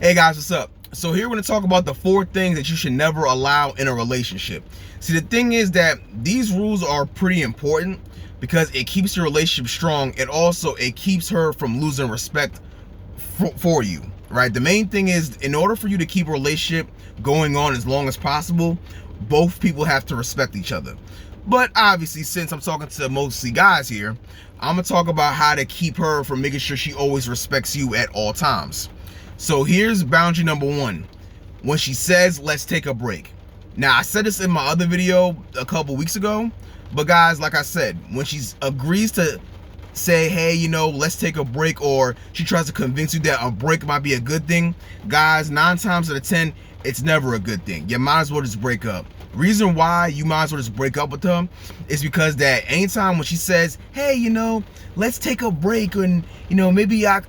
Hey guys, what's up? So here we're going to talk about the 4 things that you should never allow in a relationship. See, the thing is that these rules are pretty important because it keeps your relationship strong, and also it keeps her from losing respect for you, right? The main thing is, in order for you to keep a relationship going on as long as possible, both people have to respect each other. But obviously, since I'm talking to mostly guys here, I'm going to talk about how to keep her from making sure she always respects you at all times. So here's boundary number 1. When she says, let's take a break. Now, I said this in my other video a couple weeks ago, but guys, like I said, when she agrees to say, hey, let's take a break, or she tries to convince you that a break might be a good thing, guys, 9 times out of 10, it's never a good thing. You might as well just break up. Reason why you might as well just break up with her is because that anytime when she says, hey, let's take a break, and maybe I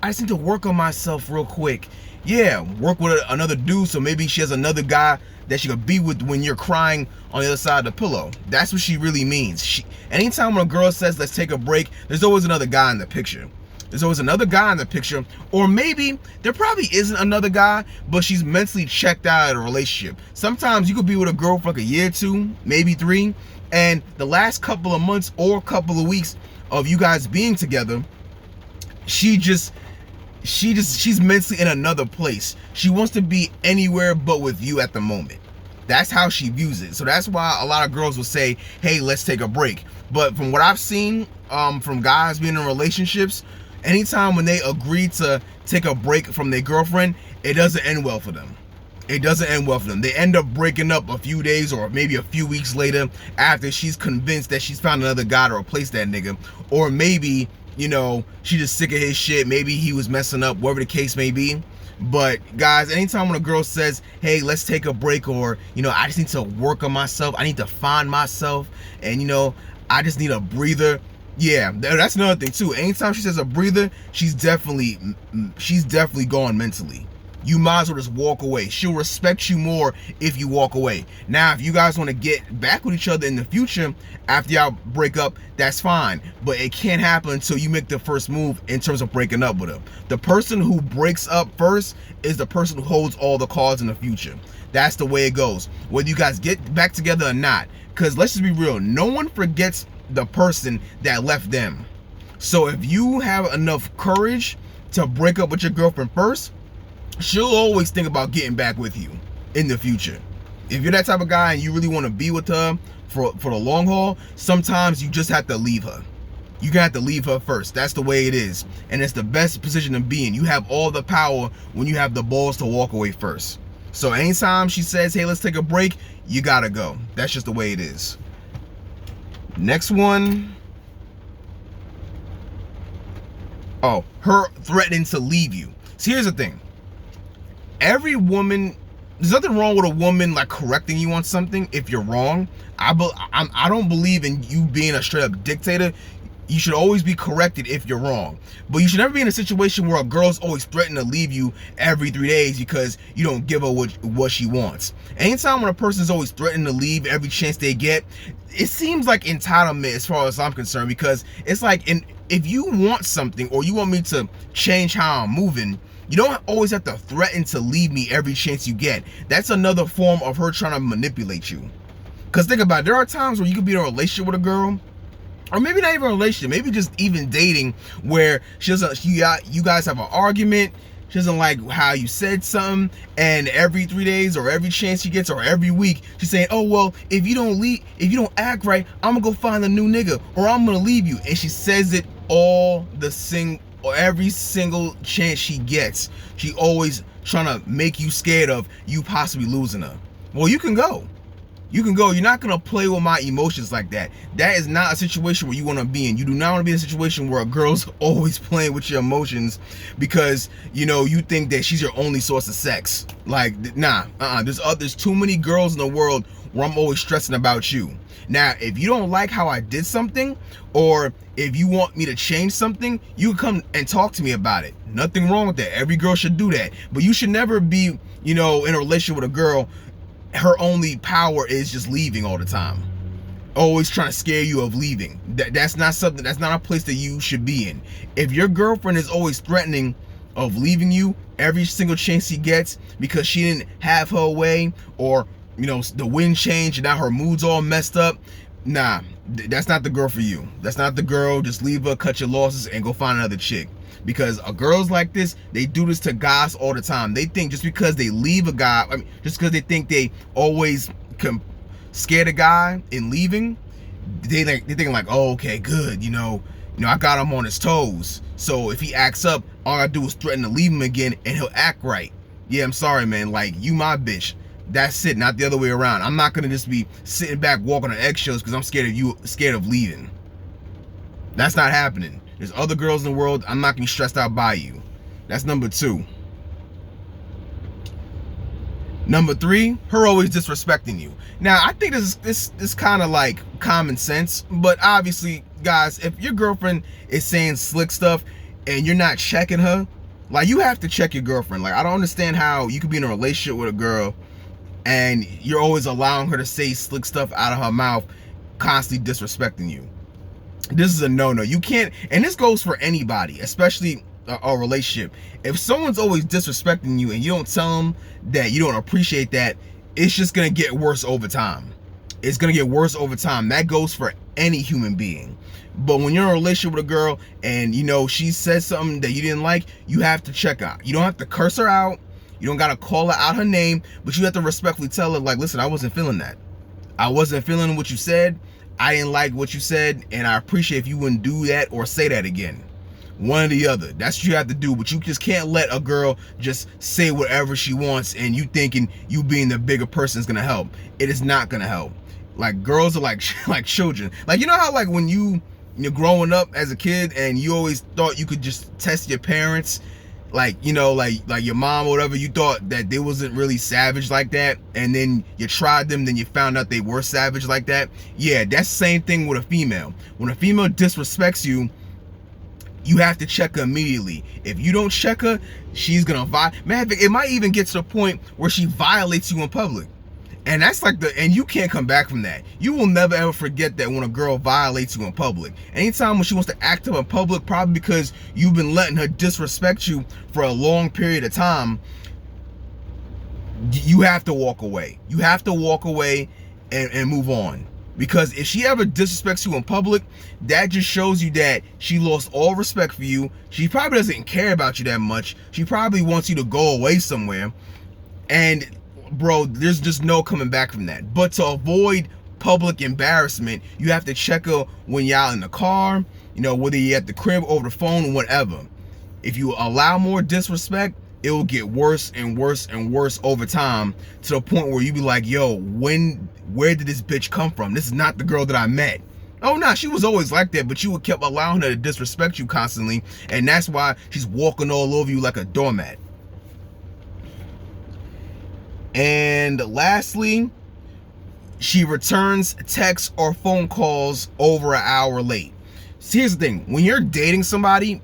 just need to work on myself real quick. Yeah, work with another dude, so maybe she has another guy that she could be with when you're crying on the other side of the pillow. That's what she really means. Anytime when a girl says let's take a break, there's always another guy in the picture. There's always another guy in the picture, or maybe there probably isn't another guy, but she's mentally checked out of a relationship. Sometimes you could be with a girl for like a year, 2, maybe 3, and the last couple of months or couple of weeks of you guys being together, she's mentally in another place. She wants to be anywhere but with you at the moment. That's how she views it. So that's why a lot of girls will say, hey, let's take a break. But from what I've seen from guys being in relationships, anytime when they agree to take a break from their girlfriend, it doesn't end well for them. It doesn't end well for them. They end up breaking up a few days or maybe a few weeks later after she's convinced that she's found another guy to replace that nigga. Or maybe, she just sick of his shit. Maybe he was messing up, whatever the case may be. But guys, anytime when a girl says, hey, let's take a break, or, I just need to work on myself, I need to find myself, and, I just need a breather. Yeah, that's another thing too. Anytime she says a breather, she's definitely gone mentally. You might as well just walk away. She'll respect you more if you walk away. Now, if you guys want to get back with each other in the future after y'all break up, that's fine. But it can't happen until you make the first move in terms of breaking up with her. The person who breaks up first is the person who holds all the cards in the future. That's the way it goes, whether you guys get back together or not. Because let's just be real, no one forgets the person that left them. So if you have enough courage to break up with your girlfriend first, she'll always think about getting back with you in the future. If you're that type of guy and you really want to be with her for the long haul, sometimes you just have to leave her. You're gonna have to leave her first. That's the way it is. And it's the best position to be in. You have all the power when you have the balls to walk away first. So anytime she says, hey, let's take a break, you gotta go. That's just the way it is. Next one. Oh, her threatening to leave you. So here's the thing. Every woman, there's nothing wrong with a woman like correcting you on something if you're wrong. I don't believe in you being a straight up dictator. You should always be corrected if you're wrong. But you should never be in a situation where a girl's always threatening to leave you every 3 days because you don't give her what she wants. Anytime when a person's always threatening to leave every chance they get, it seems like entitlement as far as I'm concerned, because it's like, if you want something or you want me to change how I'm moving, you don't always have to threaten to leave me every chance you get. That's another form of her trying to manipulate you. Because think about it, there are times where you could be in a relationship with a girl, or maybe not even a relationship, maybe just even dating, where you guys have an argument, she doesn't like how you said something, and every 3 days or every chance she gets or every week, she's saying, oh, well, if you don't act right, I'm gonna go find a new nigga, or I'm gonna leave you. And she says it every single chance she gets. She always trying to make you scared of you possibly losing her. Well, you can go. You're not going to play with my emotions like that. That is not a situation where you want to be in. You do not want to be in a situation where a girl's always playing with your emotions because, you think that she's your only source of sex. Like, nah, there's too many girls in the world where I'm always stressing about you. Now, if you don't like how I did something, or if you want me to change something, you can come and talk to me about it. Nothing wrong with that. Every girl should do that. But you should never be, in a relationship with a girl, her only power is just leaving all the time. Always trying to scare you of leaving. That's not a place that you should be in. If your girlfriend is always threatening of leaving you every single chance he gets because she didn't have her way, or the wind changed and now her mood's all messed up. Nah, that's not the girl for you. That's not the girl. Just leave her, cut your losses, and go find another chick. Because girls like this, they do this to guys all the time. They think just because they leave a guy, just because they think they always can scare the guy in leaving, they thinking like, oh, okay, good. I got him on his toes. So if he acts up, all I do is threaten to leave him again, and he'll act right. Yeah, I'm sorry, man. Like, you my bitch. That's it, not the other way around. I'm not gonna just be sitting back walking on eggshells because I'm scared of leaving. That's not happening. There's other girls in the world. I'm not gonna be stressed out by you. That's number 2. Number 3, her always disrespecting you. Now, I think this kind of like common sense, but obviously, guys, if your girlfriend is saying slick stuff and you're not checking her, like, you have to check your girlfriend. Like, I don't understand how you could be in a relationship with a girl and you're always allowing her to say slick stuff out of her mouth, constantly disrespecting you. This is a no-no. You can't, and this goes for anybody, especially a relationship. If someone's always disrespecting you and you don't tell them that you don't appreciate that, it's just gonna get worse over time. It's gonna get worse over time. That goes for any human being. But when you're in a relationship with a girl and she says something that you didn't like, you have to check out. You don't have to curse her out. You don't gotta call her out her name, but you have to respectfully tell her, like, listen, I wasn't feeling that. I wasn't feeling what you said. I didn't like what you said, and I appreciate if you wouldn't do that or say that again. One or the other. That's what you have to do, but you just can't let a girl just say whatever she wants and you thinking you being the bigger person is gonna help. It is not gonna help. Like, girls are like children. Like, how like when you're growing up as a kid and you always thought you could just test your parents, like like your mom or whatever, you thought that they wasn't really savage like that, and then you tried them, then you found out they were savage like that. Yeah, that's the same thing with a female. When a female disrespects you, you have to check her immediately. If you don't check her, she's gonna man, it might even get to the point where she violates you in public. And that's like and you can't come back from that. You will never ever forget that when a girl violates you in public. Anytime when she wants to act up in public, probably because you've been letting her disrespect you for a long period of time, you have to walk away. You have to walk away and move on. Because if she ever disrespects you in public, that just shows you that she lost all respect for you. She probably doesn't care about you that much. She probably wants you to go away somewhere. And bro, there's just no coming back from that. But to avoid public embarrassment, you have to check her when you're out in the car, whether you're at the crib, over the phone, whatever. If you allow more disrespect, it will get worse and worse and worse over time, to the point where you be like, yo, where did this bitch come from? This is not the girl that I met. Oh, nah, she was always like that, but you kept allowing her to disrespect you constantly, and that's why she's walking all over you like a doormat. And lastly, she returns texts or phone calls over an hour late. See, here's the thing. When you're dating somebody,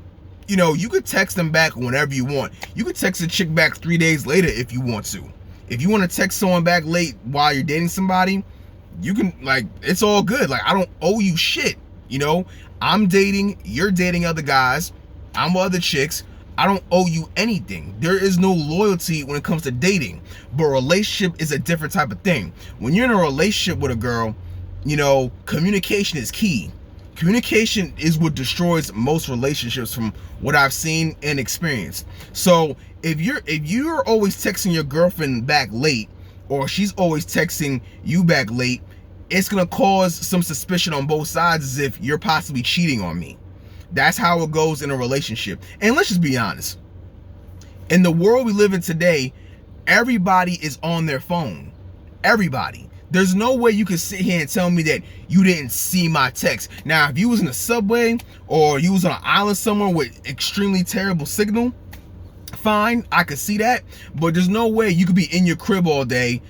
you could text them back whenever you want. You could text a chick back 3 days later if you want to. If you want to text someone back late while you're dating somebody, you can, like, it's all good. Like, I don't owe you shit. I'm dating, you're dating other guys, I'm with other chicks. I don't owe you anything. There is no loyalty when it comes to dating. But a relationship is a different type of thing. When you're in a relationship with a girl, communication is key. Communication is what destroys most relationships, from what I've seen and experienced. So if you're always texting your girlfriend back late, or she's always texting you back late, it's gonna cause some suspicion on both sides, as if you're possibly cheating on me. That's how it goes in a relationship. And let's just be honest. In the world we live in today, everybody is on their phone. Everybody. There's no way you can sit here and tell me that you didn't see my text. Now, if you was in a subway or you was on an island somewhere with extremely terrible signal, fine, I could see that. But there's no way you could be in your crib all day.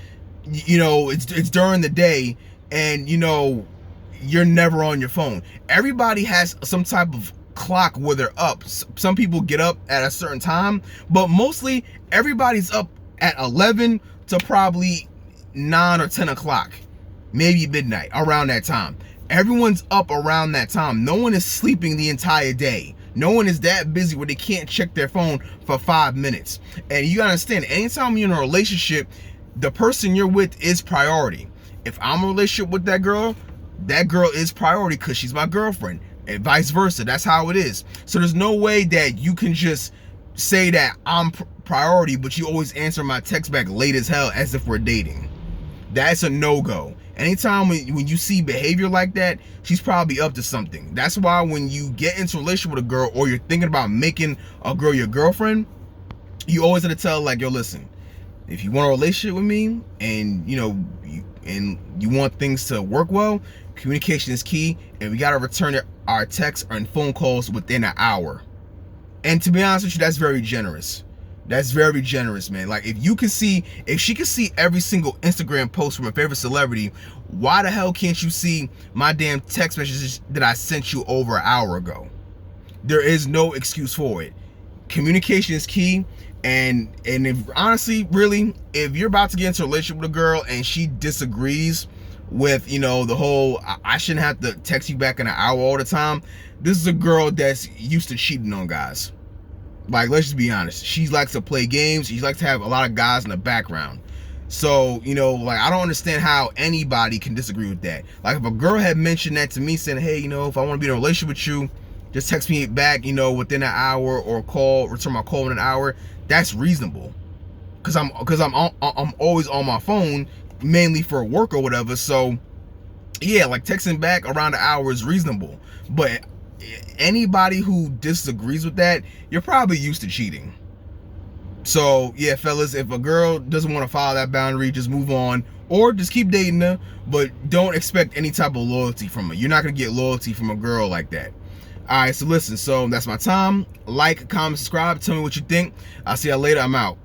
It's during the day, and you're never on your phone. Everybody has some type of clock where they're up. Some people get up at a certain time, but mostly everybody's up at 11 to probably 9 or 10 o'clock, maybe midnight, around that time. Everyone's up around that time. No one is sleeping the entire day. No one is that busy where they can't check their phone for 5 minutes. And you gotta understand, anytime you're in a relationship, the person you're with is priority. If I'm in a relationship with that girl is priority because she's my girlfriend, and vice versa. That's how it is. So there's no way that you can just say that I'm priority, but you always answer my text back late as hell as if we're dating. That's a no-go. Anytime when you see behavior like that, she's probably up to something. That's why when you get into a relationship with a girl, or you're thinking about making a girl your girlfriend, you always have to tell, like, yo, listen, if you want a relationship with me, and you want things to work well, communication is key, and we gotta return our texts and phone calls within an hour. And to be honest with you, that's very generous. That's very generous, man. Like, if she can see every single Instagram post from a favorite celebrity, why the hell can't you see my damn text messages that I sent you over an hour ago? There is no excuse for it. Communication is key. And if honestly, really, if you're about to get into a relationship with a girl and she disagrees with, the whole I shouldn't have to text you back in an hour all the time, this is a girl that's used to cheating on guys. Like, let's just be honest. She likes to play games. She likes to have a lot of guys in the background. So, like, I don't understand how anybody can disagree with that. Like, if a girl had mentioned that to me, saying, hey, if I want to be in a relationship with you, just text me back, within an hour, or return my call in an hour, that's reasonable. Cause I'm always on my phone, mainly for work or whatever. So yeah, like, texting back around an hour is reasonable. But anybody who disagrees with that, you're probably used to cheating. So yeah, fellas, if a girl doesn't want to follow that boundary, just move on, or just keep dating her, but don't expect any type of loyalty from her. You're not gonna get loyalty from a girl like that. All right, so listen, so that's my time. Like, comment, subscribe, tell me what you think. I'll see y'all later. I'm out.